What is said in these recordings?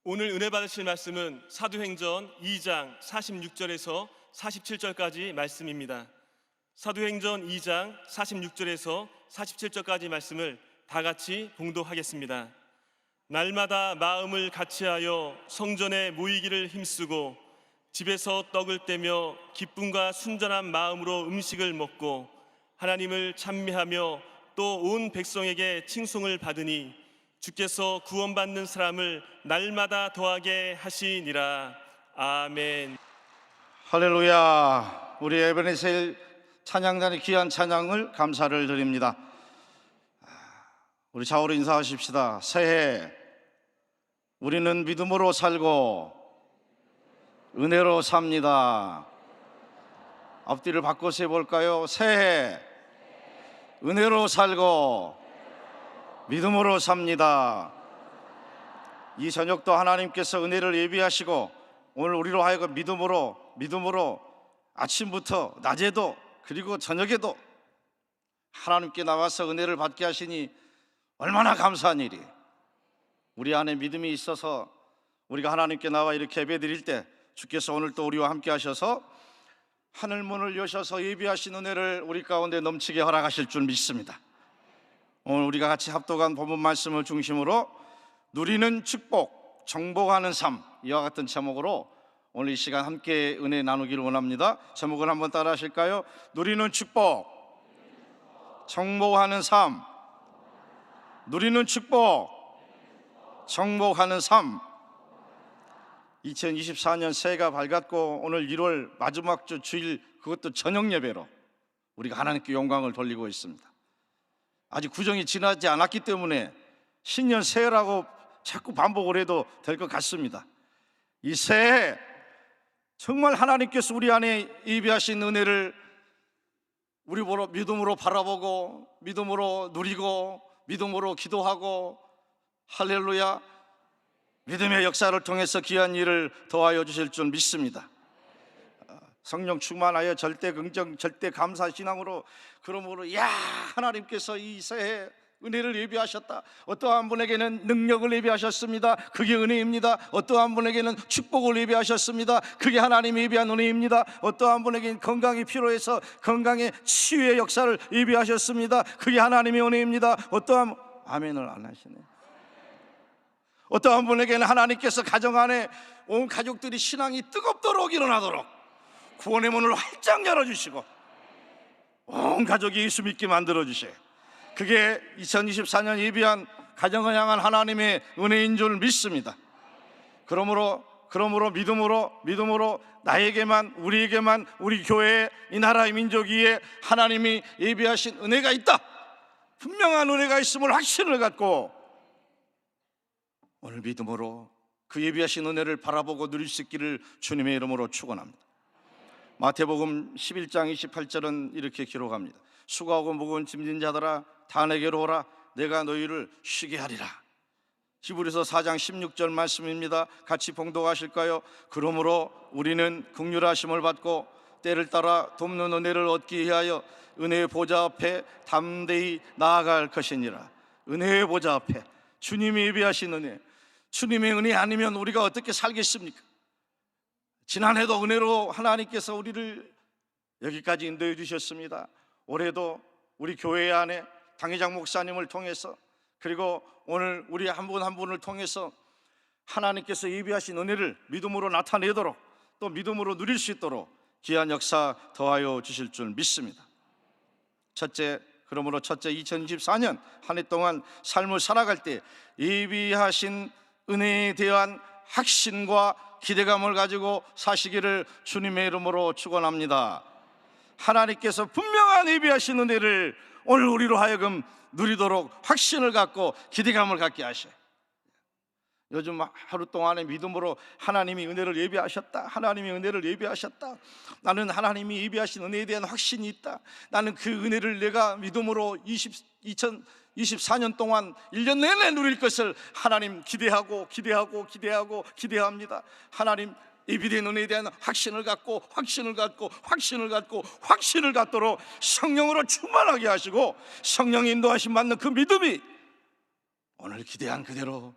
오늘 은혜 받으실 말씀은 사도행전 2장 46절에서 47절까지 말씀입니다. 사도행전 2장 46절에서 47절까지 말씀을 다 같이 봉독하겠습니다. 날마다 마음을 같이하여 성전에 모이기를 힘쓰고 집에서 떡을 떼며 기쁨과 순전한 마음으로 음식을 먹고 하나님을 찬미하며 또 온 백성에게 칭송을 받으니 주께서 구원받는 사람을 날마다 더하게 하시니라. 아멘. 할렐루야. 우리 에베네셀 찬양단의 귀한 찬양을 감사를 드립니다. 우리 좌우로 인사하십시다. 새해 우리는 믿음으로 살고 은혜로 삽니다. 앞뒤를 바꿔서 해볼까요? 새해 은혜로 살고 믿음으로 삽니다. 이 저녁도 하나님께서 은혜를 예비하시고 오늘 우리로 하여금 믿음으로 아침부터 낮에도 그리고 저녁에도 하나님께 나와서 은혜를 받게 하시니 얼마나 감사한 일이. 우리 안에 믿음이 있어서 우리가 하나님께 나와 이렇게 예배드릴 때 주께서 오늘 또 우리와 함께 하셔서 하늘문을 여셔서 예비하신 은혜를 우리 가운데 넘치게 허락하실 줄 믿습니다. 오늘 우리가 같이 합독한 본문 말씀을 중심으로 누리는 축복, 정복하는 삶, 이와 같은 제목으로 오늘 이 시간 함께 은혜 나누기를 원합니다. 제목을 한번 따라 하실까요? 누리는 축복, 정복하는 삶. 누리는 축복, 정복하는 삶. 2024년 새해가 밝았고 오늘 1월 마지막 주 주일, 그것도 저녁 예배로 우리가 하나님께 영광을 돌리고 있습니다. 아직 구정이 지나지 않았기 때문에 신년 새해라고 자꾸 반복을 해도 될 것 같습니다. 이 새해 정말 하나님께서 우리 안에 예비하신 은혜를 우리 믿음으로 바라보고 믿음으로 누리고 믿음으로 기도하고, 할렐루야, 믿음의 역사를 통해서 귀한 일을 더하여 주실 줄 믿습니다. 성령 충만하여 절대 긍정, 절대 감사 신앙으로, 그러므로 야, 하나님께서 이 새해 은혜를 예비하셨다. 어떠한 분에게는 능력을 예비하셨습니다. 그게 은혜입니다. 어떠한 분에게는 축복을 예비하셨습니다. 그게 하나님이 예비한 은혜입니다. 어떠한 분에게는 건강이 필요해서 건강의 치유의 역사를 예비하셨습니다. 그게 하나님의 은혜입니다. 어떠한, 아멘을 안 하시네. 어떠한 분에게는 하나님께서 가정 안에 온 가족들이 신앙이 뜨겁도록 일어나도록 구원의 문을 활짝 열어주시고 온 가족이 예수 믿게 만들어주세요. 그게 2024년 예비한 가정을 향한 하나님의 은혜인 줄 믿습니다. 그러므로 믿음으로 나에게만, 우리에게만, 우리 교회에, 이 나라의 민족 위에 하나님이 예비하신 은혜가 있다, 분명한 은혜가 있음을 확신을 갖고 오늘 믿음으로 그 예비하신 은혜를 바라보고 누릴 수 있기를 주님의 이름으로 축원합니다. 마태복음 11장 28절은 이렇게 기록합니다. 수고하고 무거운 짐진 자들아 다 내게로 오라, 내가 너희를 쉬게 하리라. 히브리서 4장 16절 말씀입니다. 같이 봉독하실까요? 그러므로 우리는 긍휼하심을 받고 때를 따라 돕는 은혜를 얻기 위하여 은혜의 보좌 앞에 담대히 나아갈 것이니라. 은혜의 보좌 앞에 주님이 예비하신 은혜, 주님의 은혜 아니면 우리가 어떻게 살겠습니까? 지난해도 은혜로 하나님께서 우리를 여기까지 인도해 주셨습니다. 올해도 우리 교회 안에 당회장 목사님을 통해서, 그리고 오늘 우리 한 분 한 분을 통해서 하나님께서 예비하신 은혜를 믿음으로 나타내도록, 또 믿음으로 누릴 수 있도록 귀한 역사 더하여 주실 줄 믿습니다. 그러므로 첫째 2024년 한 해 동안 삶을 살아갈 때 예비하신 은혜에 대한 확신과 기대감을 가지고 사시기를 주님의 이름으로 축원합니다. 하나님께서 분명한 예비하신 은혜를 오늘 우리로 하여금 누리도록 확신을 갖고 기대감을 갖게 하셔요. 요즘 하루 동안의 믿음으로 하나님이 은혜를 예비하셨다, 하나님이 은혜를 예비하셨다, 나는 하나님이 예비하신 은혜에 대한 확신이 있다, 나는 그 은혜를 내가 믿음으로 2024년 동안 1년 내내 누릴 것을 하나님 기대합니다. 하나님 예비된 은혜에 대한 확신을 갖고 확신을 갖도록 성령으로 충만하게 하시고, 성령의 인도하심 받는 그 믿음이 오늘 기대한 그대로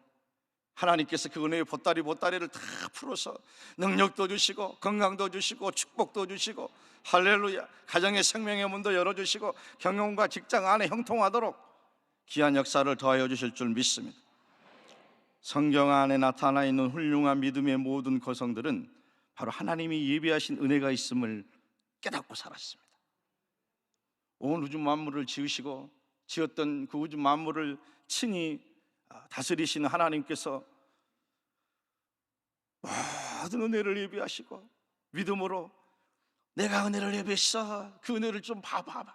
하나님께서 그 은혜의 보따리를 다 풀어서 능력도 주시고 건강도 주시고 축복도 주시고, 할렐루야, 가정의 생명의 문도 열어주시고 경영과 직장 안에 형통하도록 귀한 역사를 더하여 주실 줄 믿습니다. 성경 안에 나타나 있는 훌륭한 믿음의 모든 거성들은 바로 하나님이 예비하신 은혜가 있음을 깨닫고 살았습니다. 온 우주 만물을 지었던 그 우주 만물을 친히 다스리시는 하나님께서 모든 은혜를 예비하시고 믿음으로 내가 은혜를 예비했어, 그 은혜를 좀 봐봐.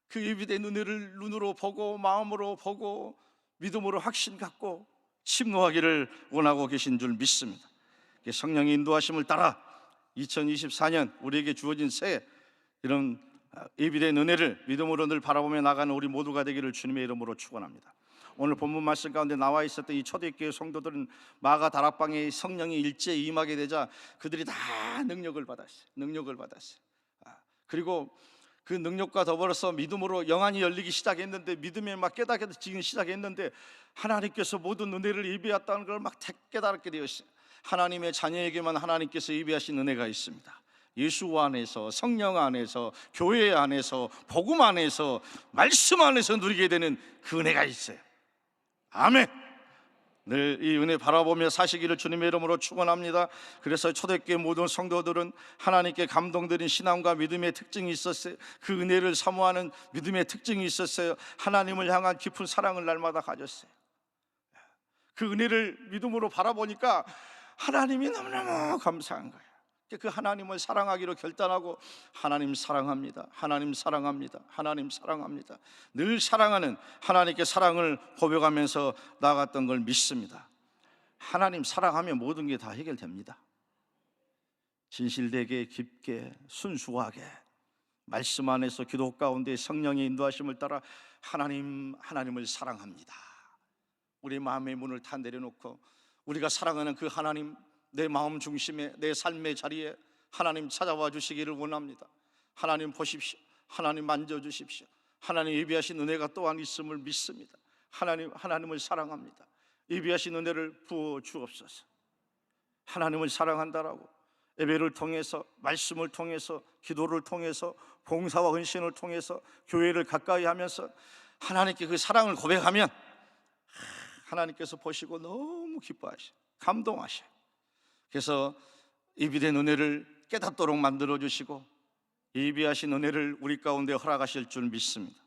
그 예비된 은혜를 눈으로 보고 마음으로 보고 믿음으로 확신 갖고 침노하기를 원하고 계신 줄 믿습니다. 성령의 인도하심을 따라 2024년 우리에게 주어진 새해 이런 예비된 은혜를 믿음으로 늘 바라보며 나가는 우리 모두가 되기를 주님의 이름으로 축원합니다. 오늘 본문 말씀 가운데 나와 있었던 이 초대교회 성도들은 마가 다락방에 성령이 일제히 임하게 되자 그들이 다 능력을 받았어요. 그리고 그 능력과 더불어서 믿음으로 영안이 열리기 시작했는데, 믿음에 막 깨닫기 시작했는데 하나님께서 모든 은혜를 예비했다는 걸 막 깨닫게 되었어요. 하나님의 자녀에게만 하나님께서 예비하신 은혜가 있습니다. 예수 안에서, 성령 안에서, 교회 안에서, 복음 안에서, 말씀 안에서 누리게 되는 그 은혜가 있어요. 아멘. 늘 이 은혜 바라보며 사시기를 주님의 이름으로 축원합니다. 그래서 초대교회 모든 성도들은 하나님께 감동드린 신앙과 믿음의 특징이 있었어요. 그 은혜를 사모하는 믿음의 특징이 있었어요. 하나님을 향한 깊은 사랑을 날마다 가졌어요. 그 은혜를 믿음으로 바라보니까 하나님이 너무너무 감사한 거예요. 그 하나님을 사랑하기로 결단하고 하나님 사랑합니다, 하나님 사랑합니다, 하나님 사랑합니다, 늘 사랑하는 하나님께 사랑을 고백하면서 나아갔던 걸 믿습니다. 하나님 사랑하면 모든 게 다 해결됩니다. 진실되게 깊게 순수하게 말씀 안에서 기도 가운데 성령의 인도하심을 따라 하나님을 사랑합니다. 우리 마음의 문을 다 내려놓고 우리가 사랑하는 그 하나님, 내 마음 중심에, 내 삶의 자리에 하나님 찾아와 주시기를 원합니다. 하나님 보십시오, 하나님 만져주십시오. 하나님 예비하신 은혜가 또한 있음을 믿습니다. 하나님을 사랑합니다. 예비하신 은혜를 부어 주옵소서. 하나님을 사랑한다라고 예배를 통해서, 말씀을 통해서, 기도를 통해서, 봉사와 헌신을 통해서, 교회를 가까이 하면서 하나님께 그 사랑을 고백하면 하나님께서 보시고 너무 기뻐하셔, 감동하셔. 그래서 예비된 은혜를 깨닫도록 만들어주시고 예비하신 은혜를 우리 가운데 허락하실 줄 믿습니다.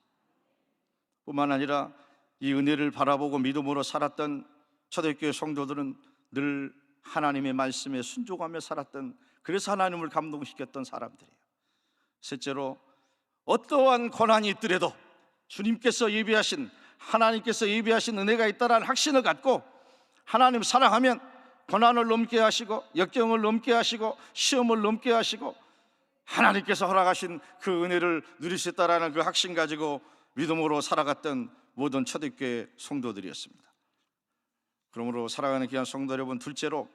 뿐만 아니라 이 은혜를 바라보고 믿음으로 살았던 초대교회 성도들은 늘 하나님의 말씀에 순종하며 살았던, 그래서 하나님을 감동시켰던 사람들이에요. 셋째로, 어떠한 고난이 있더라도 주님께서 예비하신, 하나님께서 예비하신 은혜가 있다는 확신을 갖고 하나님 사랑하면 고난을 넘게 하시고 역경을 넘게 하시고 시험을 넘게 하시고 하나님께서 허락하신 그 은혜를 누릴 수 있다는 그 확신 가지고 믿음으로 살아갔던 모든 초대교회 성도들이었습니다. 그러므로 사랑하는 귀한 성도 여러분, 둘째로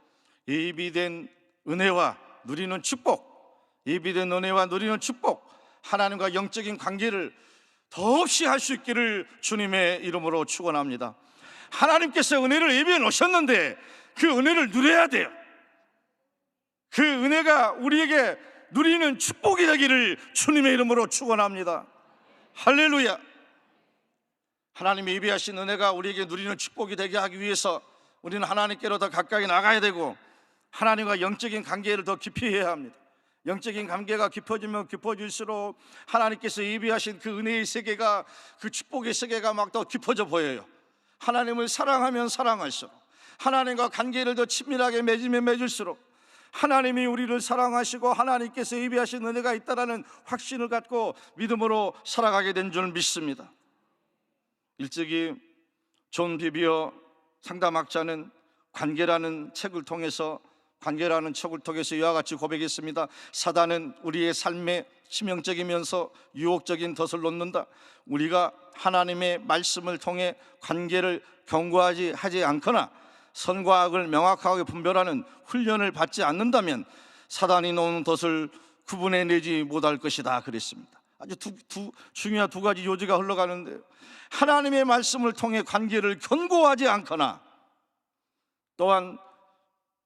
예비된 은혜와 누리는 축복, 예비된 은혜와 누리는 축복, 하나님과 영적인 관계를 더없이 할 수 있기를 주님의 이름으로 축원합니다. 하나님께서 은혜를 예비해 놓으셨는데 그 은혜를 누려야 돼요. 그 은혜가 우리에게 누리는 축복이 되기를 주님의 이름으로 축원합니다. 할렐루야. 하나님이 예비하신 은혜가 우리에게 누리는 축복이 되게 하기 위해서 우리는 하나님께로 더 가까이 나가야 되고 하나님과 영적인 관계를 더 깊이 해야 합니다. 영적인 관계가 깊어지면 깊어질수록 하나님께서 예비하신 그 은혜의 세계가, 그 축복의 세계가 막 더 깊어져 보여요. 하나님을 사랑하면 사랑할수록, 하나님과 관계를 더 친밀하게 맺으면 맺을수록 하나님이 우리를 사랑하시고 하나님께서 예비하신 은혜가 있다는 확신을 갖고 믿음으로 살아가게 된 줄 믿습니다. 일찍이 존 비비어 상담학자는 관계라는 책을 통해서 이와 같이 고백했습니다. 사단은 우리의 삶에 치명적이면서 유혹적인 덫을 놓는다. 우리가 하나님의 말씀을 통해 관계를 견고하지 않거나 선과 악을 명확하게 분별하는 훈련을 받지 않는다면 사단이 놓은 덫을 구분해내지 못할 것이다 그랬습니다. 아주 중요한 두 가지 요지가 흘러가는데요, 하나님의 말씀을 통해 관계를 견고하지 않거나 또한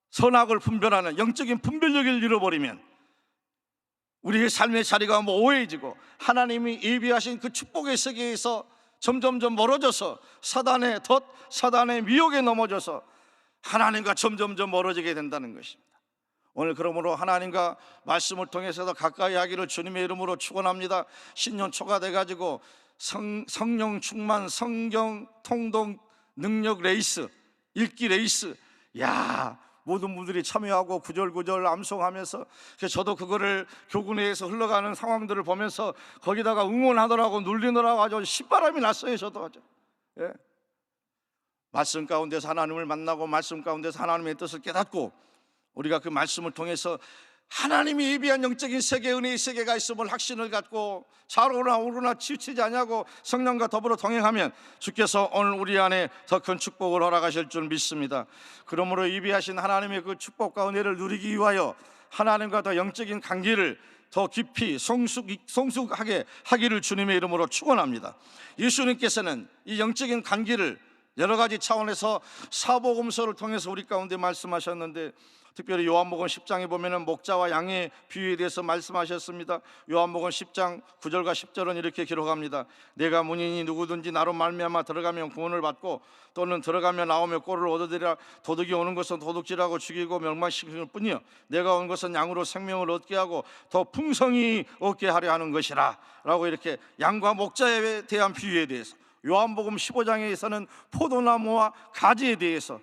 선악을 분별하는 영적인 분별력을 잃어버리면 우리의 삶의 자리가 모호해지고 하나님이 예비하신 그 축복의 세계에서 점점점 멀어져서 사단의 덫, 사단의 미혹에 넘어져서 하나님과 점점점 멀어지게 된다는 것입니다. 오늘 그러므로 하나님과 말씀을 통해서 더 가까이 하기를 주님의 이름으로 축원합니다. 신년 초가 돼가지고 성령 충만, 성경 통독 능력 레이스, 읽기 레이스, 야, 모든 분들이 참여하고 구절구절 암송하면서, 저도 그거를 교구내에서 흘러가는 상황들을 보면서 거기다가 응원하더라고, 눌리느라고 아주 신바람이 났어요. 저도 아주. 예. 말씀 가운데서 하나님을 만나고 말씀 가운데서 하나님의 뜻을 깨닫고 우리가 그 말씀을 통해서 하나님이 예비한 영적인 세계, 은혜의 세계가 있음을 확신을 갖고 좌로나 우로나 치우치지 아니하고 성령과 더불어 동행하면 주께서 오늘 우리 안에 더 큰 축복을 허락하실 줄 믿습니다. 그러므로 예비하신 하나님의 그 축복과 은혜를 누리기 위하여 하나님과 더 영적인 관계를 더 깊이 성숙하게 하기를 주님의 이름으로 축원합니다. 예수님께서는 이 영적인 관계를 여러 가지 차원에서 사복음서를 통해서 우리 가운데 말씀하셨는데, 특별히 요한복음 10장에 보면은 목자와 양의 비유에 대해서 말씀하셨습니다. 요한복음 10장 9절과 10절은 이렇게 기록합니다. 내가 문이니 누구든지 나로 말미암아 들어가면 구원을 받고 또는 들어가며 나오며 꼴을 얻으리라. 도둑이 오는 것은 도둑질하고 죽이고 멸망시키는 뿐이요 내가 온 것은 양으로 생명을 얻게 하고 더 풍성히 얻게 하려 하는 것이라 라고, 이렇게 양과 목자에 대한 비유에 대해서, 요한복음 15장에서는 포도나무와 가지에 대해서,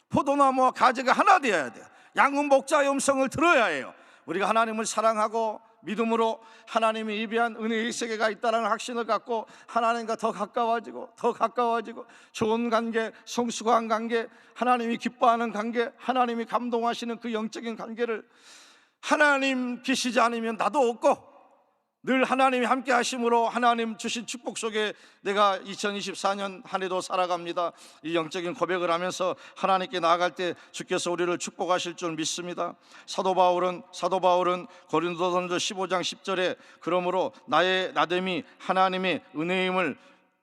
포도나무와 가지가 하나 되어야 돼요. 양은 목자의 음성을 들어야 해요. 우리가 하나님을 사랑하고 믿음으로 하나님이 예비한 은혜의 세계가 있다는 확신을 갖고 하나님과 더 가까워지고 좋은 관계, 성숙한 관계, 하나님이 기뻐하는 관계, 하나님이 감동하시는 그 영적인 관계를, 하나님 계시지 않으면 나도 없고 늘 하나님이 함께 하심으로 하나님 주신 축복 속에 내가 2024년 한 해도 살아갑니다. 이 영적인 고백을 하면서 하나님께 나아갈 때 주께서 우리를 축복하실 줄 믿습니다. 사도 바울은 고린도전서 15장 10절에 그러므로 나의 나됨이 하나님의 은혜임을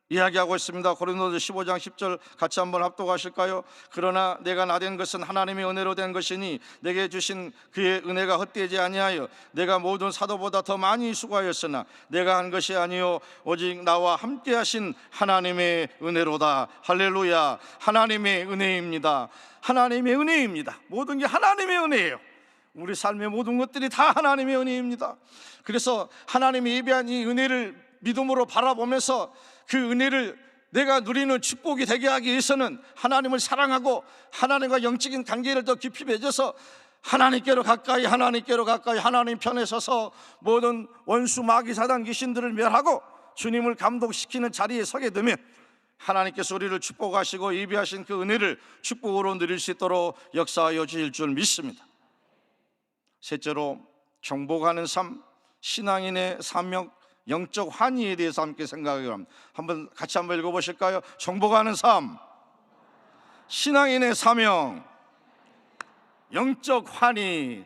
이야기하고 있습니다. 고린도전서 15장 10절 같이 한번 합독하실까요? 그러나 내가 나된 것은 하나님의 은혜로 된 것이니 내게 주신 그의 은혜가 헛되지 아니하여 내가 모든 사도보다 더 많이 수고하였으나 내가 한 것이 아니요 오직 나와 함께 하신 하나님의 은혜로다. 할렐루야. 하나님의 은혜입니다. 하나님의 은혜입니다. 모든 게 하나님의 은혜예요. 우리 삶의 모든 것들이 다 하나님의 은혜입니다. 그래서 하나님이 예비한 이 은혜를 믿음으로 바라보면서 그 은혜를 내가 누리는 축복이 되게 하기 위해서는 하나님을 사랑하고 하나님과 영적인 관계를 더 깊이 맺어서 하나님께로 가까이 하나님 편에 서서 모든 원수 마귀 사단 귀신들을 멸하고 주님을 감동시키는 자리에 서게 되면 하나님께서 우리를 축복하시고 예비하신 그 은혜를 축복으로 누릴 수 있도록 역사하여 주실 줄 믿습니다. 셋째로, 정복하는 삶, 신앙인의 사명, 영적 환희에 대해서 함께 생각을 합니다. 같이 한번 읽어보실까요? 정복하는 삶, 신앙인의 사명, 영적 환희,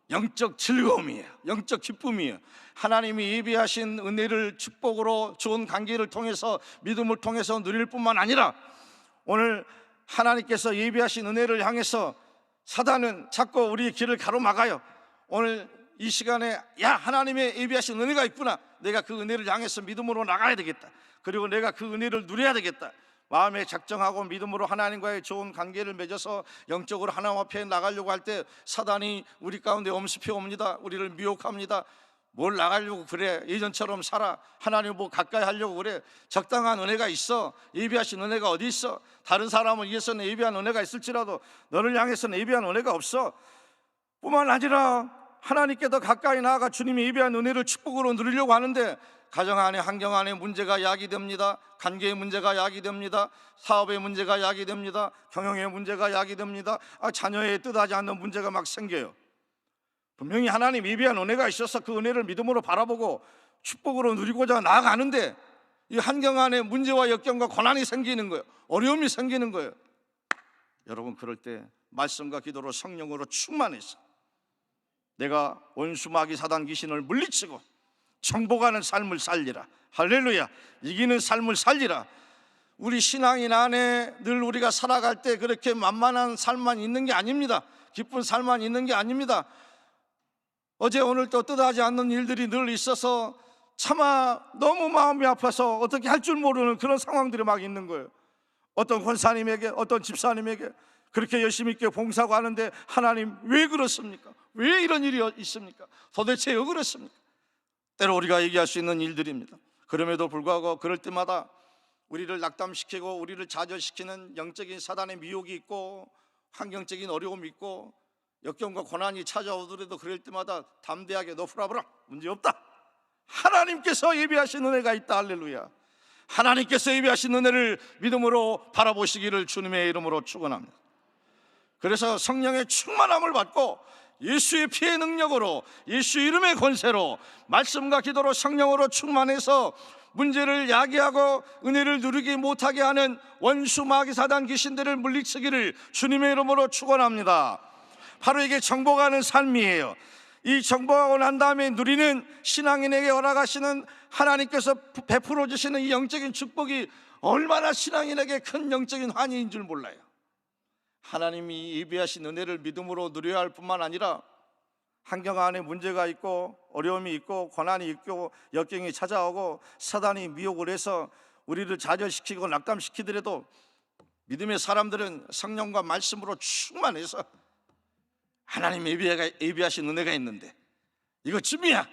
영적 즐거움이에요. 영적 기쁨이에요. 하나님이 예비하신 은혜를 축복으로 좋은 관계를 통해서 믿음을 통해서 누릴 뿐만 아니라 오늘 하나님께서 예비하신 은혜를 향해서 사단은 자꾸 우리의 길을 가로막아요. 오늘 이 시간에 하나님의 예비하신 은혜가 있구나, 내가 그 은혜를 향해서 믿음으로 나가야 되겠다, 그리고 내가 그 은혜를 누려야 되겠다, 마음에 작정하고 믿음으로 하나님과의 좋은 관계를 맺어서 영적으로 하나님 앞에 나가려고 할 때 사단이 우리 가운데 엄습해 옵니다. 우리를 미혹합니다. 뭘 나가려고 그래, 예전처럼 살아, 하나님 뭐 가까이 하려고 그래. 적당한 은혜가 있어. 예비하신 은혜가 어디 있어? 다른 사람을 위해서는 예비한 은혜가 있을지라도 너를 향해서는 예비한 은혜가 없어. 뿐만 아니라 하나님께 더 가까이 나아가 주님이 예비한 은혜를 축복으로 누리려고 하는데 가정 안에, 환경 안에 문제가 야기됩니다. 관계의 문제가 야기됩니다. 사업의 문제가 야기됩니다. 경영의 문제가 야기됩니다. 자녀의 뜻하지 않는 문제가 막 생겨요. 분명히 하나님 예비한 은혜가 있어서 그 은혜를 믿음으로 바라보고 축복으로 누리고자 나아가는데 이 환경 안에 문제와 역경과 고난이 생기는 거예요. 어려움이 생기는 거예요. 여러분, 그럴 때 말씀과 기도로 성령으로 충만해서 내가 원수 마귀 사단 귀신을 물리치고 정복하는 삶을 살리라. 할렐루야. 이기는 삶을 살리라. 우리 신앙인 안에 늘 우리가 살아갈 때 그렇게 만만한 삶만 있는 게 아닙니다. 기쁜 삶만 있는 게 아닙니다. 어제 오늘 또 뜻하지 않는 일들이 늘 있어서 차마 너무 마음이 아파서 어떻게 할 줄 모르는 그런 상황들이 막 있는 거예요. 어떤 권사님에게, 어떤 집사님에게 그렇게 열심히 있게 봉사하고 하는데 하나님 왜 그렇습니까? 왜 이런 일이 있습니까? 도대체 왜 그렇습니까? 때로 우리가 얘기할 수 있는 일들입니다. 그럼에도 불구하고 그럴 때마다 우리를 낙담시키고 우리를 좌절시키는 영적인 사단의 미혹이 있고 환경적인 어려움이 있고 역경과 고난이 찾아오더라도 그럴 때마다 담대하게 너 풀어보라, 문제없다. 하나님께서 예비하신 은혜가 있다. 할렐루야. 하나님께서 예비하신 은혜를 믿음으로 바라보시기를 주님의 이름으로 축원합니다. 그래서 성령의 충만함을 받고 예수의 피의 능력으로, 예수 이름의 권세로, 말씀과 기도로 성령으로 충만해서 문제를 야기하고 은혜를 누리지 못하게 하는 원수 마귀 사단 귀신들을 물리치기를 주님의 이름으로 축원합니다. 바로 이게 정복하는 삶이에요. 이 정복하고 난 다음에 누리는 신앙인에게 허락하시는 하나님께서 베풀어 주시는 이 영적인 축복이 얼마나 신앙인에게 큰 영적인 환희인 줄 몰라요. 하나님이 예비하신 은혜를 믿음으로 누려야 할 뿐만 아니라 환경 안에 문제가 있고 어려움이 있고 고난이 있고 역경이 찾아오고 사단이 미혹을 해서 우리를 좌절시키고 낙담시키더라도 믿음의 사람들은 성령과 말씀으로 충만해서 하나님 예비하신 은혜가 있는데 이것쯤이야.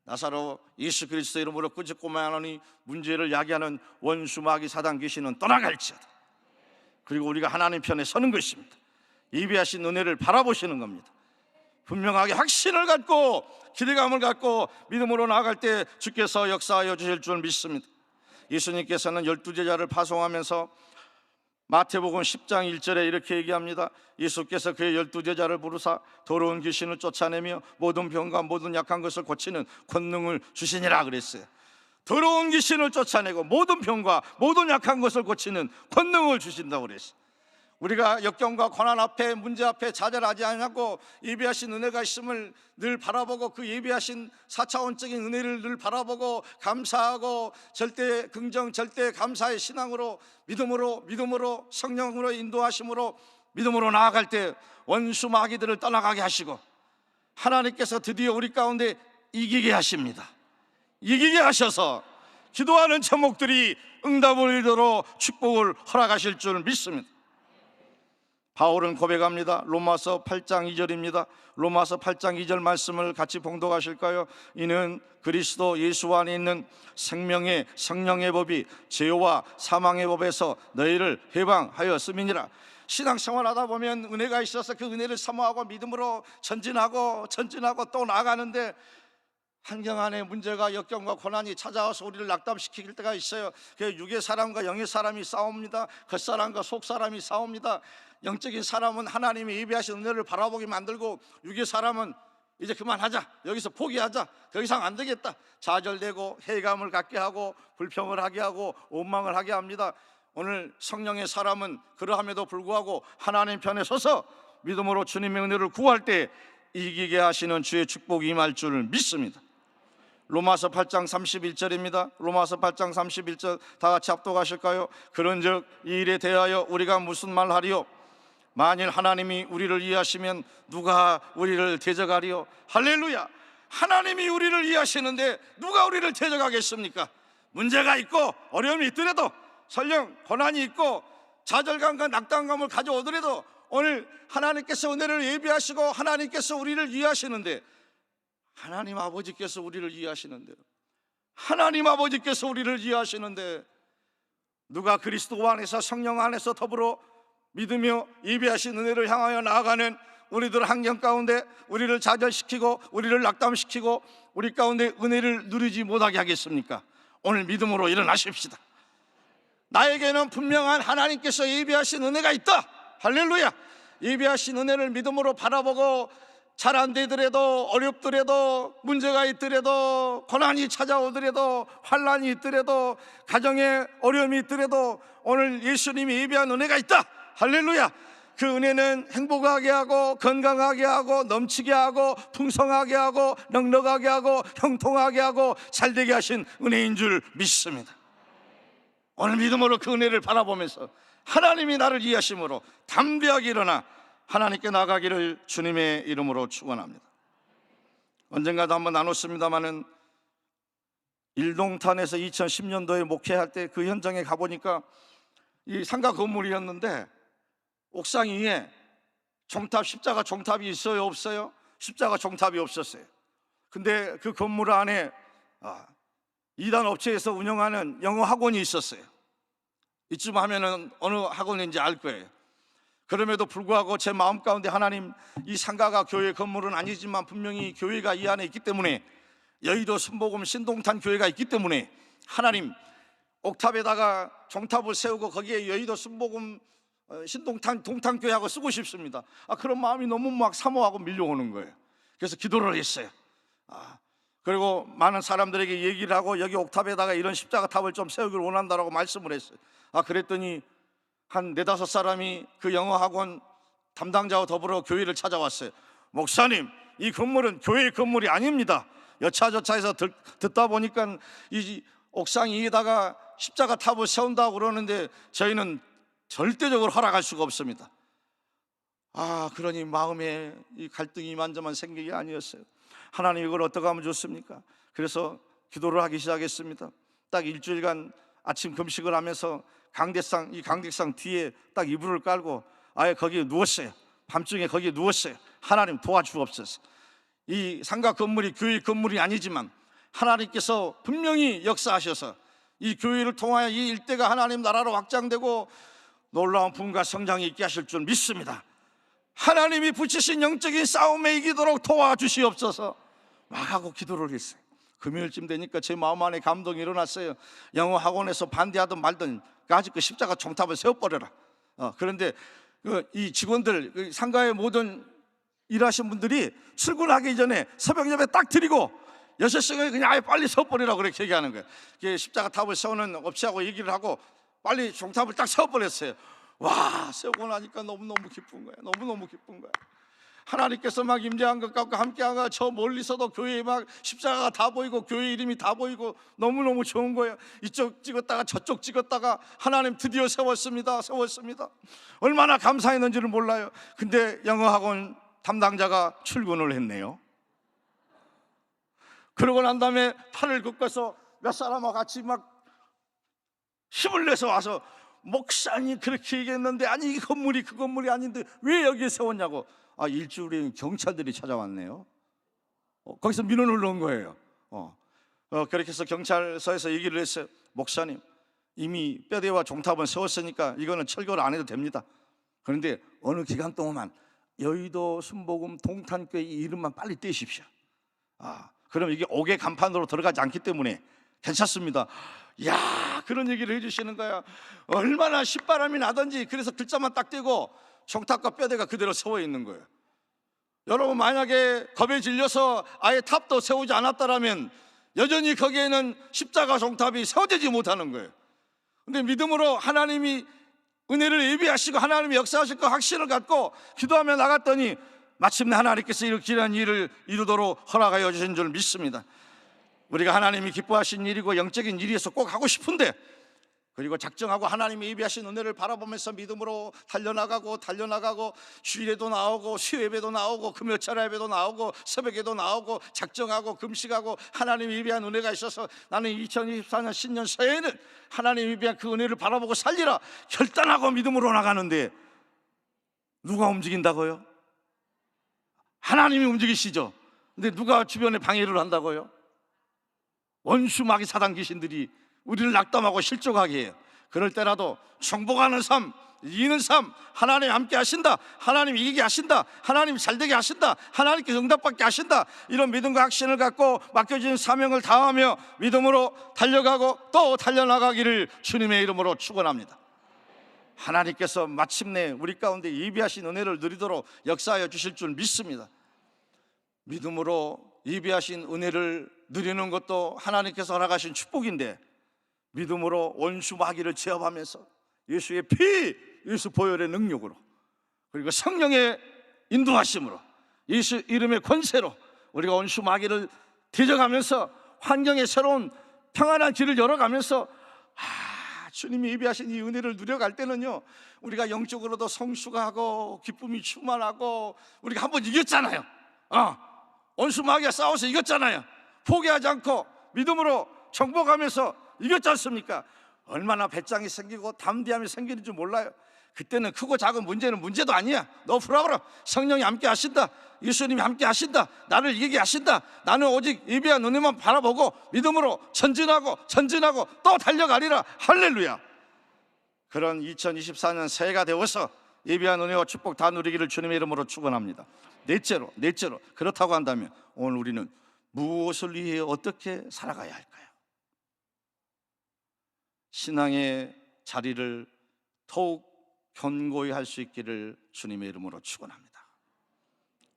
나사로 예수 그리스도 이름으로 꾸짖고만하니 문제를 야기하는 원수 마귀 사단 귀신은 떠나갈지어다. 그리고 우리가 하나님 편에 서는 것입니다. 예비하신 은혜를 바라보시는 겁니다. 분명하게 확신을 갖고 기대감을 갖고 믿음으로 나아갈 때 주께서 역사하여 주실 줄 믿습니다. 예수님께서는 12제자를 파송하면서 마태복음 10장 1절에 이렇게 얘기합니다. 예수께서 그의 12제자를 부르사 더러운 귀신을 쫓아내며 모든 병과 모든 약한 것을 고치는 권능을 주시니라 그랬어요. 더러운 귀신을 쫓아내고 모든 병과 모든 약한 것을 고치는 권능을 주신다고 그랬어요. 우리가 역경과 고난 앞에 문제 앞에 좌절하지 않고 예비하신 은혜가 있음을 늘 바라보고 그 예비하신 4차원적인 은혜를 늘 바라보고 감사하고 절대 긍정 절대 감사의 신앙으로 믿음으로 성령으로 인도하심으로 믿음으로 나아갈 때 원수 마귀들을 떠나가게 하시고 하나님께서 드디어 우리 가운데 이기게 하십니다. 이기게 하셔서 기도하는 제목들이 응답을 이루도록 축복을 허락하실 줄 믿습니다. 바울은 고백합니다. 로마서 8장 2절입니다. 로마서 8장 2절 말씀을 같이 봉독하실까요? 이는 그리스도 예수 안에 있는 생명의 성령의 법이 죄와 사망의 법에서 너희를 해방하였음이니라. 신앙생활 하다 보면 은혜가 있어서 그 은혜를 사모하고 믿음으로 전진하고 또 나아가는데 환경 안에 문제가 역경과 고난이 찾아와서 우리를 낙담시킬 때가 있어요. 육의 사람과 영의 사람이 싸웁니다. 겉사람과 속사람이 싸웁니다. 영적인 사람은 하나님이 예비하신 은혜를 바라보게 만들고 육의 사람은 이제 그만하자, 여기서 포기하자, 더 이상 안 되겠다, 좌절되고 회의감을 갖게 하고 불평을 하게 하고 원망을 하게 합니다. 오늘 성령의 사람은 그러함에도 불구하고 하나님 편에 서서 믿음으로 주님의 은혜를 구할 때 이기게 하시는 주의 축복이 임할 줄 믿습니다. 로마서 8장 31절입니다. 로마서 8장 31절 다 같이 합독하실까요? 그런즉 이 일에 대하여 우리가 무슨 말하리요? 만일 하나님이 우리를 이해하시면 누가 우리를 대적하리요? 할렐루야! 하나님이 우리를 이해하시는데 누가 우리를 대적하겠습니까? 문제가 있고 어려움이 있더라도, 설령 고난이 있고 좌절감과 낙담감을 가져오더라도 오늘 하나님께서 은혜를 예비하시고 하나님께서 우리를 이해하시는데, 하나님 아버지께서 우리를 이해하시는데, 하나님 아버지께서 우리를 이해하시는데 누가 그리스도 안에서 성령 안에서 더불어 믿으며 예비하신 은혜를 향하여 나아가는 우리들 환경 가운데 우리를 좌절시키고 우리를 낙담시키고 우리 가운데 은혜를 누리지 못하게 하겠습니까? 오늘 믿음으로 일어나십시다. 나에게는 분명한 하나님께서 예비하신 은혜가 있다. 할렐루야! 예비하신 은혜를 믿음으로 바라보고 잘 안 되더라도, 어렵더라도, 문제가 있더라도, 고난이 찾아오더라도, 환난이 있더라도, 가정에 어려움이 있더라도 오늘 예수님이 예비한 은혜가 있다. 할렐루야! 그 은혜는 행복하게 하고 건강하게 하고 넘치게 하고 풍성하게 하고 넉넉하게 하고 형통하게 하고 잘되게 하신 은혜인 줄 믿습니다. 오늘 믿음으로 그 은혜를 바라보면서 하나님이 나를 이해하심으로 담대하게 일어나 하나님께 나가기를 주님의 이름으로 축원합니다. 언젠가도 한번 나눴습니다마는 일동탄에서 2010년도에 목회할 때 그 현장에 가보니까 이 상가 건물이었는데 옥상 위에 종탑, 십자가 종탑이 있어요, 없어요? 십자가 종탑이 없었어요. 근데 그 건물 안에 이단 업체에서 운영하는 영어 학원이 있었어요. 이쯤 하면은 어느 학원인지 알 거예요. 그럼에도 불구하고 제 마음 가운데 하나님, 이 상가가 교회 건물은 아니지만 분명히 교회가 이 안에 있기 때문에, 여의도 순복음 신동탄 교회가 있기 때문에 하나님, 옥탑에다가 종탑을 세우고 거기에 여의도 순복음 신동탄 동탄교회하고 쓰고 싶습니다. 그런 마음이 너무 막 사모하고 밀려오는 거예요. 그래서 기도를 했어요. 그리고 많은 사람들에게 얘기를 하고 여기 옥탑에다가 이런 십자가 탑을 좀 세우기를 원한다라고 말씀을 했어요. 그랬더니 한 4-5 사람이 그 영어 학원 담당자와 더불어 교회를 찾아왔어요. 목사님, 이 건물은 교회의 건물이 아닙니다. 여차저차해서 듣다 보니까 이 옥상 위에다가 십자가 탑을 세운다고 그러는데 저희는 절대적으로 허락할 수가 없습니다. 그러니 마음에 이 갈등이 이만저만 생긴 게 아니었어요. 하나님, 이걸 어떻게 하면 좋습니까? 그래서 기도를 하기 시작했습니다. 딱 일주일간 아침 금식을 하면서 이 강대상 뒤에 딱 이불을 깔고 아예 거기에 누웠어요. 밤중에 거기에 누웠어요. 하나님 도와주옵소서. 이 상가 건물이 교회 건물이 아니지만 하나님께서 분명히 역사하셔서 이 교회를 통하여 이 일대가 하나님 나라로 확장되고 놀라운 부흥과 성장이 있게 하실 줄 믿습니다. 하나님이 붙이신 영적인 싸움에 이기도록 도와주시옵소서 막 하고 기도를 했어요. 금요일쯤 되니까 제 마음 안에 감동이 일어났어요. 영어 학원에서 반대하든 말든 아직 그 십자가 종탑을 세워버려라. 그런데 이 직원들, 상가의 모든 일하신 분들이 출근하기 전에 새벽 예배 딱 드리고 6시간에 그냥 아예 빨리 세워버리라고 그렇게 얘기하는 거예요. 십자가 탑을 세우는 업체하고 얘기를 하고 빨리 종탑을 딱 세워버렸어요. 와, 세우고 나니까 너무너무 기쁜 거예요. 너무너무 기쁜 거예요. 하나님께서 막 임재한 것 같고 함께하가 저 멀리서도 교회에 막 십자가가 다 보이고 교회 이름이 다 보이고 너무너무 좋은 거예요. 이쪽 찍었다가 저쪽 찍었다가 하나님 드디어 세웠습니다. 얼마나 감사했는지를 몰라요. 근데 영어학원 담당자가 출근을 했네요. 그러고 난 다음에 팔을 긋고서 몇 사람하고 같이 막 힘을 내서 와서 목사님 그렇게 얘기했는데 아니 이 건물이 그 건물이 아닌데 왜 여기에 세웠냐고. 일주일에 경찰들이 찾아왔네요. 거기서 민원을 넣은 거예요. 그렇게 해서 경찰서에서 얘기를 했어요. 목사님, 이미 뼈대와 종탑은 세웠으니까 이거는 철거를 안 해도 됩니다. 그런데 어느 기간 동안만 여의도 순복음 동탄교회 이름만 빨리 떼십시오. 그럼 이게 옥의 간판으로 들어가지 않기 때문에 괜찮습니다. 그런 얘기를 해주시는 거야. 얼마나 신바람이 나든지 그래서 글자만 딱 떼고 종탑과 뼈대가 그대로 세워 있는 거예요. 여러분, 만약에 겁에 질려서 아예 탑도 세우지 않았다라면 여전히 거기에는 십자가 종탑이 세워지지 못하는 거예요. 근데 믿음으로 하나님이 은혜를 예비하시고 하나님이 역사하실 그 확신을 갖고 기도하며 나갔더니 마침내 하나님께서 이렇게 일을 이루도록 허락하여 주신 줄 믿습니다. 우리가 하나님이 기뻐하신 일이고 영적인 일이어서 꼭 하고 싶은데, 그리고 작정하고 하나님이 예비하신 은혜를 바라보면서 믿음으로 달려나가고 주일에도 나오고 수요예배도 나오고 금요철 예배도 나오고 새벽에도 나오고 작정하고 금식하고 하나님이 예비한 은혜가 있어서 나는 2024년 신년 새해에는 하나님이 예비한 그 은혜를 바라보고 살리라 결단하고 믿음으로 나가는데 누가 움직인다고요? 하나님이 움직이시죠. 근데 누가 주변에 방해를 한다고요? 원수 마귀 사단 귀신들이 우리를 낙담하고 실족하게 해요. 그럴 때라도 정복하는 삶, 이기는 삶, 하나님 함께 하신다, 하나님 이기게 하신다, 하나님 잘되게 하신다, 하나님께 응답받게 하신다, 이런 믿음과 확신을 갖고 맡겨진 사명을 다하며 믿음으로 달려가고 또 달려나가기를 주님의 이름으로 축원합니다. 하나님께서 마침내 우리 가운데 예비하신 은혜를 누리도록 역사하여 주실 줄 믿습니다. 믿음으로 예비하신 은혜를 누리는 것도 하나님께서 허락하신 축복인데, 믿음으로 원수 마귀를 제압하면서 예수의 피, 예수 보혈의 능력으로, 그리고 성령의 인도하심으로, 예수 이름의 권세로 우리가 원수 마귀를 대적하면서 환경의 새로운 평안한 길을 열어가면서 주님이 예비하신 이 은혜를 누려갈 때는요, 우리가 영적으로도 성숙하고 기쁨이 충만하고, 우리가 한번 이겼잖아요. 원수 마귀와 싸워서 이겼잖아요. 포기하지 않고 믿음으로 정복하면서 이겼지 않습니까? 얼마나 배짱이 생기고 담대함이 생기는지 몰라요. 그때는 크고 작은 문제는 문제도 아니야. 너 풀어버려. 성령이 함께 하신다. 예수님이 함께 하신다. 나를 이기게 하신다. 나는 오직 예비한 은혜만 바라보고 믿음으로 전진하고 또 달려가리라. 할렐루야. 그런 2024년 새해가 되어서 예비한 은혜와 축복 다 누리기를 주님의 이름으로 축원합니다. 넷째로 그렇다고 한다면 오늘 우리는 무엇을 위해 어떻게 살아가야 할까요? 신앙의 자리를 더욱 견고히 할 수 있기를 주님의 이름으로 축원합니다.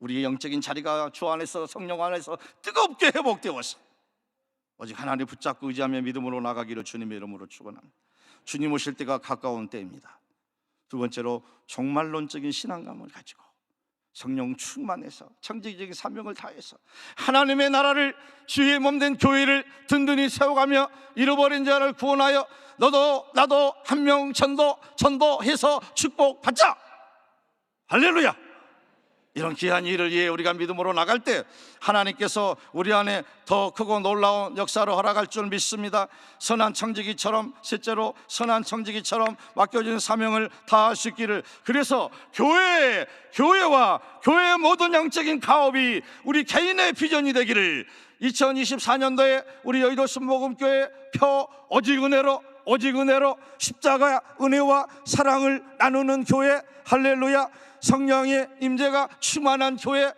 우리의 영적인 자리가 주 안에서, 성령 안에서 뜨겁게 회복되어서 오직 하나님 붙잡고 의지하며 믿음으로 나가기를 주님의 이름으로 축원합니다. 주님 오실 때가 가까운 때입니다. 두 번째로 종말론적인 신앙감을 가지고 성령 충만해서 청지기적인 사명을 다해서 하나님의 나라를, 주의 몸된 교회를 든든히 세워가며 잃어버린 자를 구원하여 너도 나도 한 명 전도해서 축복받자. 할렐루야. 이런 귀한 일을 위해 우리가 믿음으로 나갈 때 하나님께서 우리 안에 더 크고 놀라운 역사를 허락할 줄 믿습니다. 선한 청지기처럼, 셋째로 선한 청지기처럼 맡겨진 사명을 다할 수 있기를. 그래서 교회와 교회의 모든 영적인 가업이 우리 개인의 비전이 되기를 2024년도에 우리 여의도 순복음교회 표 오직 은혜로 십자가 은혜와 사랑을 나누는 교회, 할렐루야. 성령의 임재가 충만한 교회,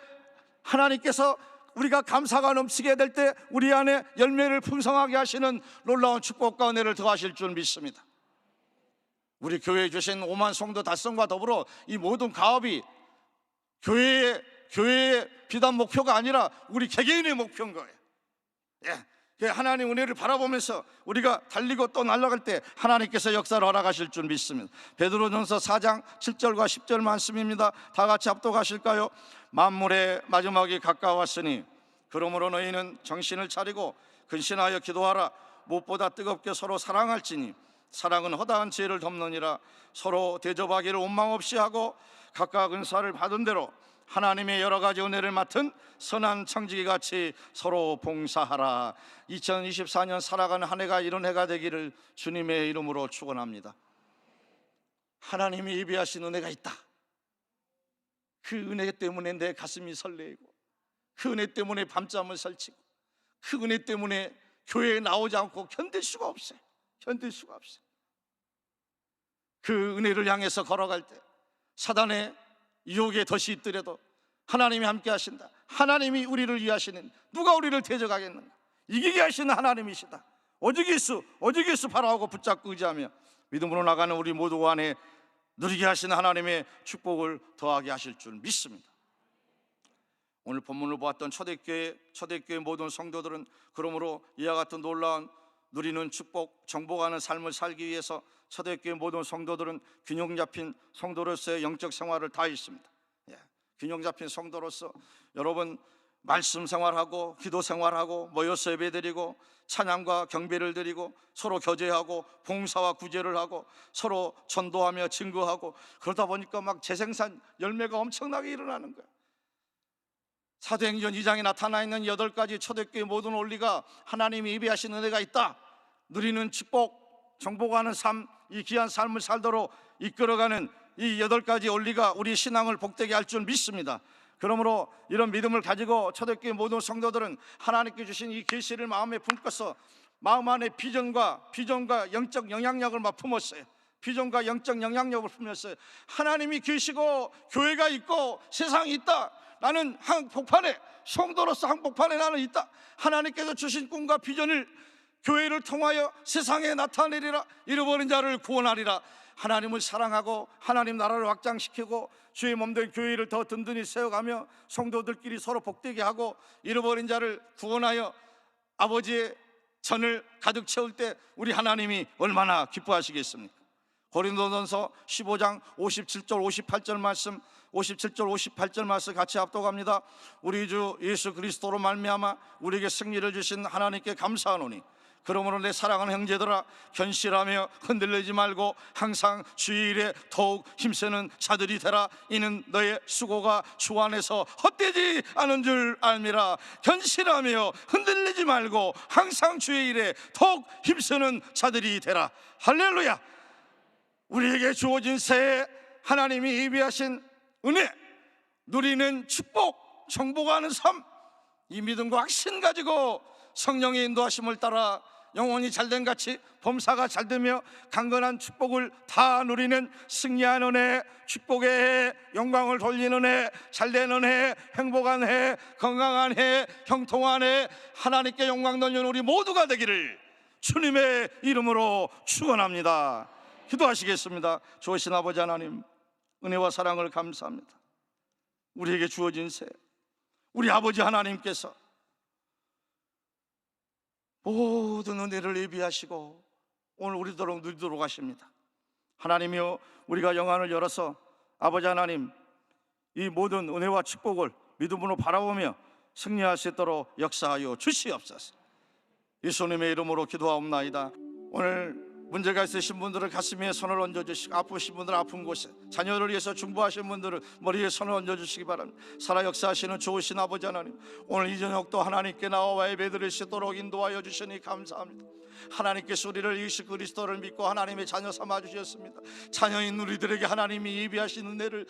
하나님께서 우리가 감사가 넘치게 될 때 우리 안에 열매를 풍성하게 하시는 놀라운 축복과 은혜를 더하실 줄 믿습니다. 우리 교회에 주신 5만 성도 달성과 더불어 이 모든 가업이 교회의 비단 목표가 아니라 우리 개개인의 목표인 거예요. 하나님 은혜를 바라보면서 우리가 달리고 또 날아갈 때 하나님께서 역사를 허락하실 줄 믿습니다. 베드로전서 4장 7절과 10절 말씀입니다. 다 같이 합독하실까요? 만물의 마지막이 가까웠으니 그러므로 너희는 정신을 차리고 근신하여 기도하라. 무엇보다 뜨겁게 서로 사랑할지니 사랑은 허다한 죄를 덮느니라. 서로 대접하기를 원망 없이 하고 각각 은사를 받은 대로 하나님의 여러 가지 은혜를 맡은 선한 청지기같이 서로 봉사하라. 2024년 살아가는 한 해가 이런 해가 되기를 주님의 이름으로 축원합니다. 하나님이 예비하신 은혜가 있다. 그 은혜 때문에 내 가슴이 설레고, 그 은혜 때문에 밤잠을 설치고, 그 은혜 때문에 교회에 나오지 않고 견딜 수가 없어요. 그 은혜를 향해서 걸어갈 때 사단의 유혹에 덫이 있더라도 하나님이 함께 하신다. 하나님이 우리를 위하시는, 누가 우리를 대적하겠는가? 이기게 하시는 하나님이시다. 오직 예수 바라보고 붙잡고 의지하며 믿음으로 나가는 우리 모두 안에 누리게 하시는 하나님의 축복을 더하게 하실 줄 믿습니다. 오늘 본문을 보았던 초대교회 모든 성도들은 그러므로 이와 같은 놀라운 누리는 축복, 정복하는 삶을 살기 위해서 초대교회 모든 성도들은 균형 잡힌 성도로서의 영적 생활을 다 했습니다. 균형 잡힌 성도로서 여러분 말씀 생활하고 기도 생활하고 모여서 예배드리고 찬양과 경배를 드리고 서로 교제하고 봉사와 구제를 하고 서로 전도하며 증거하고, 그러다 보니까 막 재생산 열매가 엄청나게 일어나는 거예요. 사도행전 2장에 나타나 있는 8가지 초대교회 모든 원리가 하나님이 예비하신 은혜가 있다. 누리는 축복, 정복하는 삶, 이 귀한 삶을 살도록 이끌어가는 이 8가지 원리가 우리 신앙을 복되게 할 줄 믿습니다. 그러므로 이런 믿음을 가지고 초대교회 모든 성도들은 하나님께 주신 이 계시를 마음에 품고서 마음 안에 비전과 영적 영향력을 막 품었어요. 비전과 영적 영향력을 품었어요. 하나님이 계시고 교회가 있고 세상이 있다. 나는 한복판에, 성도로서 한복판에 나는 있다. 하나님께서 주신 꿈과 비전을 교회를 통하여 세상에 나타내리라. 잃어버린 자를 구원하리라. 하나님을 사랑하고 하나님 나라를 확장시키고 주의 몸된 교회를 더 든든히 세워가며 성도들끼리 서로 복되게 하고 잃어버린 자를 구원하여 아버지의 전을 가득 채울 때 우리 하나님이 얼마나 기뻐하시겠습니까? 고린도전서 15장 57절 58절 말씀, 57절 58절 말씀 같이 합독합니다. 우리 주 예수 그리스도로 말미암아 우리에게 승리를 주신 하나님께 감사하노니 그러므로 내 사랑하는 형제들아, 견실하며 흔들리지 말고 항상 주의 일에 더욱 힘쓰는 자들이 되라. 이는 너의 수고가 주 안에서 헛되지 않은 줄 알미라. 견실하며 흔들리지 말고 항상 주의 일에 더욱 힘쓰는 자들이 되라. 할렐루야. 우리에게 주어진 새해 하나님이 예비하신 은혜, 누리는 축복, 정복하는 삶, 이 믿음과 확신 가지고 성령의 인도하심을 따라 영혼이 잘된 같이 범사가 잘되며 강건한 축복을 다 누리는 승리하는 해, 축복의 해, 영광을 돌리는 해, 잘되는 해, 행복한 해, 건강한 해, 형통한 해, 하나님께 영광 돌리는 우리 모두가 되기를 주님의 이름으로 축원합니다. 기도하시겠습니다. 좋으신 아버지 하나님, 은혜와 사랑을 감사합니다. 우리에게 주어진 새, 우리 아버지 하나님께서 모든 은혜를 예비하시고 오늘 우리도록 누리도록 하십니다. 하나님이여, 우리가 영안을 열어서 아버지 하나님, 이 모든 은혜와 축복을 믿음으로 바라보며 승리할 수 있도록 역사하여 주시옵소서. 예수님의 이름으로 기도하옵나이다. 오늘 문제가 있으신 분들은 가슴에 손을 얹어주시고, 아프신 분들은 아픈 곳에, 자녀를 위해서 중보하신 분들은 머리에 손을 얹어주시기 바랍니다. 살아 역사하시는 좋으신 아버지 하나님, 오늘 이 저녁도 하나님께 나와 예배드릴 수 있도록 인도하여 주시니 감사합니다. 하나님께서 우리를 예수 그리스도를 믿고 하나님의 자녀 삼아 주셨습니다. 자녀인 우리들에게 하나님이 예비하신 은혜를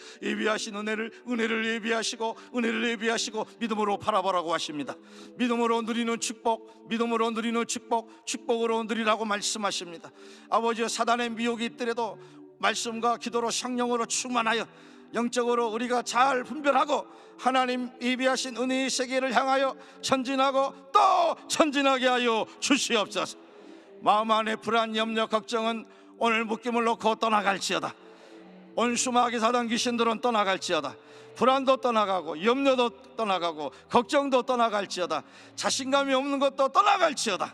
은혜를 예비하시고 믿음으로 바라보라고 하십니다. 믿음으로 누리는 축복, 믿음으로 누리는 축복, 축복으로 누리라고 말씀하십니다. 아버지여, 사단의 미혹이 있더라도 말씀과 기도로 성령으로 충만하여 영적으로 우리가 잘 분별하고 하나님 예비하신 은혜의 세계를 향하여 전진하고 또 전진하게 하여 주시옵소서. 마음 안에 불안, 염려, 걱정은 오늘 묶임을 놓고 떠나갈지어다. 온수마귀 사단 귀신들은 떠나갈지어다. 불안도 떠나가고 염려도 떠나가고 걱정도 떠나갈지어다. 자신감이 없는 것도 떠나갈지어다.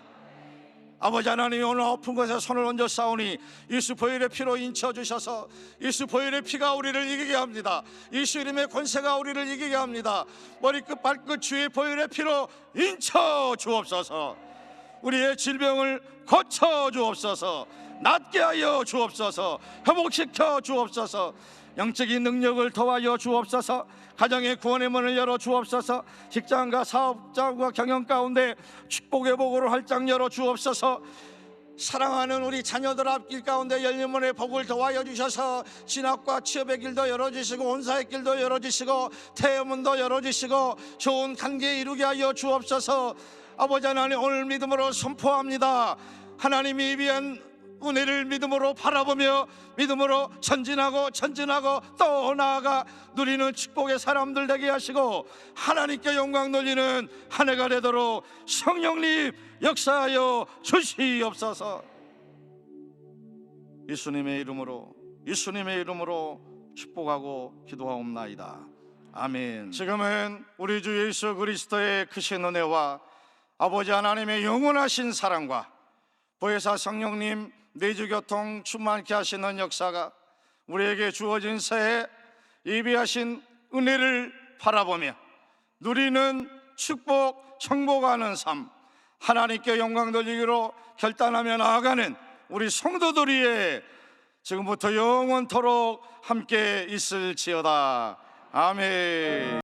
아버지 하나님, 오늘 아픈 곳에 손을 얹어 싸우니 예수 보혈의 피로 인쳐주셔서 예수 보혈의 피가 우리를 이기게 합니다. 예수 이름의 권세가 우리를 이기게 합니다. 머리끝 발끝 주의 보혈의 피로 인쳐 주옵소서. 우리의 질병을 고쳐 주옵소서. 낫게 하여 주옵소서. 회복시켜 주옵소서. 영적인 능력을 더하여 주옵소서. 가정의 구원의 문을 열어 주옵소서. 직장과 사업장과 경영 가운데 축복의 복으로 활짝 열어 주옵소서. 사랑하는 우리 자녀들 앞길 가운데 열린 문의 복을 더하여 주셔서 진학과 취업의 길도 열어주시고 온사의 길도 열어주시고 태문도 열어주시고 좋은 관계 이루게 하여 주옵소서. 아버지 하나님, 오늘 믿음으로 선포합니다. 하나님이 예비한 은혜를 믿음으로 바라보며 믿음으로 전진하고 또 나아가 누리는 축복의 사람들 되게 하시고 하나님께 영광 돌리는 한 해가 되도록 성령님 역사하여 주시옵소서. 예수님의 이름으로 축복하고 기도하옵나이다. 아멘. 지금은 우리 주 예수 그리스도의 크신 은혜와 아버지 하나님의 영원하신 사랑과 보혜사 성령님 내주교통 충만케 하시는 역사가 우리에게 주어진 새해 예비하신 은혜를 바라보며 누리는 축복, 정복하는 삶, 하나님께 영광 돌리기로 결단하며 나아가는 우리 성도들이 지금부터 영원토록 함께 있을지어다. 아멘.